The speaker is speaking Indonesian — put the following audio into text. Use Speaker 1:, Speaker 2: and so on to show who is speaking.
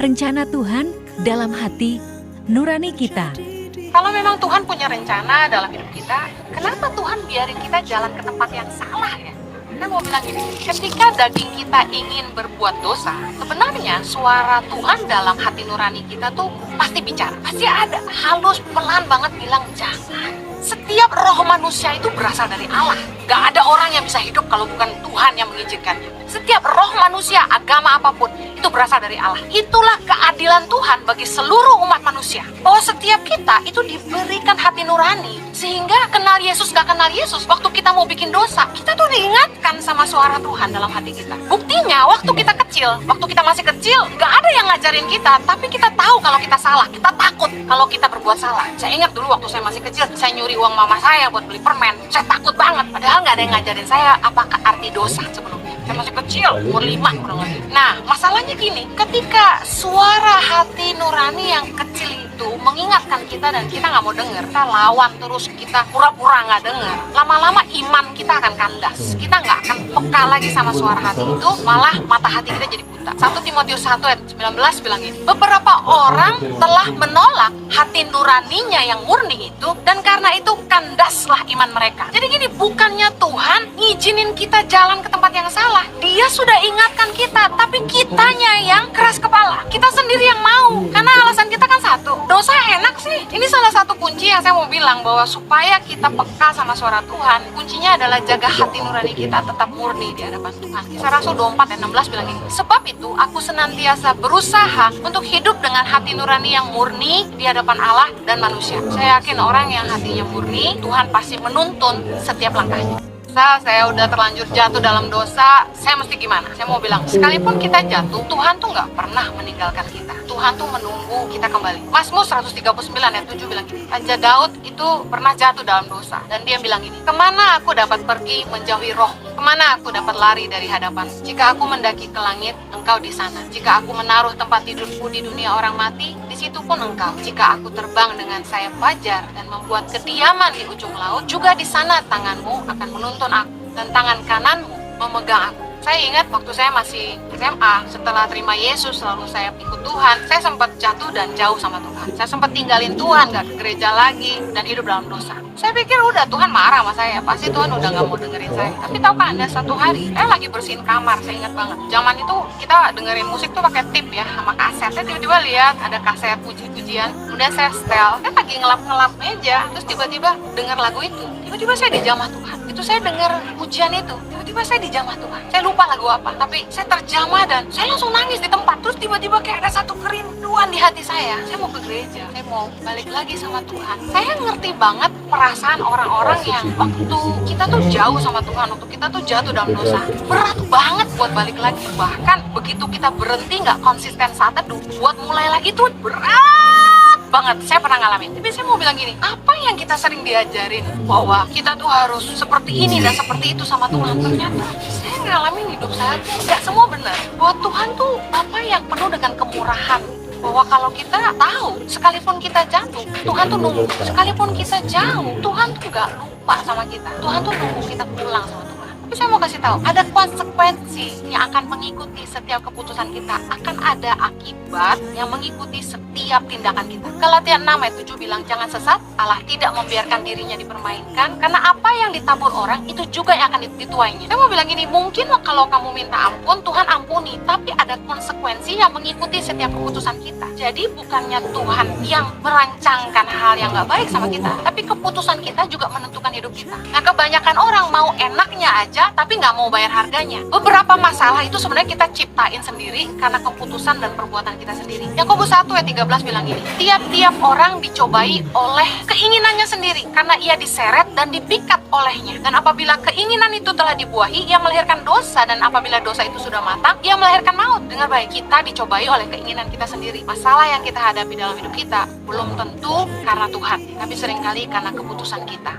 Speaker 1: rencana Tuhan dalam hati nurani kita.
Speaker 2: Kalau memang Tuhan punya rencana dalam hidup kita, kenapa Tuhan biarin kita jalan ke tempat yang salah ya? Saya mau bilang gini, ketika daging kita ingin berbuat dosa, sebenarnya suara Tuhan dalam hati nurani kita tuh pasti bicara. Pasti ada, halus, pelan banget bilang, jangan. Setiap roh manusia itu berasal dari Allah. Gak ada orang yang bisa hidup kalau bukan Tuhan yang mengizinkannya. Setiap roh manusia, agama apapun, itu berasal dari Allah. Itulah keadilan Tuhan bagi seluruh umat manusia. Bahwa setiap kita itu diberikan hati nurani. Sehingga kenal Yesus, gak kenal Yesus, waktu kita mau bikin dosa, kita tuh diingatkan sama suara Tuhan dalam hati kita. Buktinya, waktu kita kecil, waktu kita masih kecil, gak ada yang ngajarin kita, tapi kita tahu kalau kita salah, kita takut kalau kita berbuat salah. Saya ingat dulu waktu saya masih kecil, saya nyuri uang mama saya buat beli permen. Saya takut banget, padahal gak ada yang ngajarin saya apa arti dosa sebelumnya. Saya masih kecil, umur 5 kurang lebih. Nah, masalahnya gini, ketika suara hati nurani yang kecil itu mengingatkan kita dan kita nggak mau dengar, kita lawan terus, kita pura-pura nggak dengar, lama-lama iman kita akan kandas. Kita nggak akan peka lagi sama suara hati itu, malah mata hati kita jadi buta. 1 Timotius 1 ayat 19 bilang ini, beberapa orang telah menolak hati nuraninya yang murni itu, dan karena itu kandaslah iman mereka. Jadi gini, bukannya Tuhan ngizinin kita jalan ke tempat yang salah, Dia sudah ingatkan kita, tapi kitanya yang keras kepala. Kita sendiri yang mau, karena alasan kita kan satu, dosa enak sih. Ini salah satu kunci yang saya mau bilang, bahwa supaya kita peka sama suara Tuhan, kuncinya adalah jaga hati nurani kita tetap murni di hadapan Tuhan. Kisah Rasul 24 ayat 16 bilang ini, sebab itu aku senantiasa berusaha untuk hidup dengan hati nurani yang murni di hadapan Allah dan manusia. Saya yakin orang yang hatinya murni, Tuhan pasti menuntun setiap langkahnya. Saya udah terlanjur jatuh dalam dosa, saya mesti gimana? Saya mau bilang, sekalipun kita jatuh, Tuhan tuh nggak pernah meninggalkan kita. Tuhan tuh menunggu kita kembali. Mazmur 139 ayat 7 bilang gini, Raja Daud itu pernah jatuh dalam dosa, dan dia bilang gini, kemana aku dapat pergi menjauhi roh? Kemana aku dapat lari dari hadapan? Jika aku mendaki ke langit, engkau di sana. Jika aku menaruh tempat tidurku di dunia orang mati, di situ pun engkau. Jika aku terbang dengan sayap fajar dan membuat kediaman di ujung laut, juga di sana tanganmu akan menuntun aku, dan tangan kananmu memegang aku. Saya ingat waktu saya masih SMA, setelah terima Yesus, lalu saya ikut Tuhan, saya sempat jatuh dan jauh sama Tuhan. Saya sempat tinggalin Tuhan, gak ke gereja lagi, dan hidup dalam dosa. Saya pikir udah Tuhan marah sama saya, pasti Tuhan udah gak mau dengerin saya. Tapi tahukah Anda, satu hari, saya lagi bersihin kamar, saya ingat banget. Zaman itu kita dengerin musik tuh pakai tip ya, sama kaset. Saya tiba-tiba lihat ada kaset puji-pujian, kemudian saya setel, saya lagi ngelap-ngelap meja, terus tiba-tiba dengar lagu itu. Tiba-tiba saya dijamah Tuhan. Itu saya dengar pujian itu, tiba-tiba saya dijamah Tuhan. Saya lupa lagu apa, tapi saya terjamah dan saya langsung nangis di tempat. Terus tiba-tiba kayak ada satu kerinduan di hati saya. Saya mau ke gereja, saya mau balik lagi sama Tuhan. Saya ngerti banget perasaan orang-orang yang waktu kita tuh jauh sama Tuhan, waktu kita tuh jatuh dalam dosa, berat banget buat balik lagi. Bahkan begitu kita berhenti nggak konsisten saat teduh, buat mulai lagi tuh berat banget. Saya pernah ngalamin. Tapi saya mau bilang gini, apa yang kita sering diajarin bahwa kita tuh harus seperti ini dan seperti itu sama Tuhan, ternyata saya ngalamin hidup saya tuh nggak semua benar. Bahwa Tuhan tuh apa yang penuh dengan kemurahan. Bahwa kalau kita tahu, sekalipun kita jatuh, Tuhan tuh nunggu. Sekalipun kita jauh, Tuhan tuh nggak lupa sama kita. Tuhan tuh nunggu kita pulang sama Tuhan. Tapi saya mau kasih tahu, ada konsekuensi yang akan mengikuti setiap keputusan kita. Akan ada akibat yang mengikuti setiap tindakan kita. Galatia 6 ayat 7 bilang, jangan sesat, Allah tidak membiarkan dirinya dipermainkan, karena apa yang ditabur orang, itu juga yang akan dituainya. Saya mau bilang gini, mungkin kalau kamu minta ampun, Tuhan ampuni, tapi ada konsekuensi yang mengikuti setiap keputusan kita. Jadi bukannya Tuhan yang merancangkan hal yang gak baik sama kita, tapi keputusan kita juga menentukan hidup kita. Nah, kebanyakan orang mau enaknya aja, tapi nggak mau bayar harganya. Beberapa masalah itu sebenarnya kita ciptain sendiri karena keputusan dan perbuatan kita sendiri. Yakobus 1 ayat 13 bilang gini, tiap-tiap orang dicobai oleh keinginannya sendiri, karena ia diseret dan dipikat olehnya. Dan apabila keinginan itu telah dibuahi, ia melahirkan dosa, dan apabila dosa itu sudah matang, ia melahirkan maut. Dengar baik, kita dicobai oleh keinginan kita sendiri. Masalah yang kita hadapi dalam hidup kita belum tentu karena Tuhan, tapi seringkali karena keputusan kita.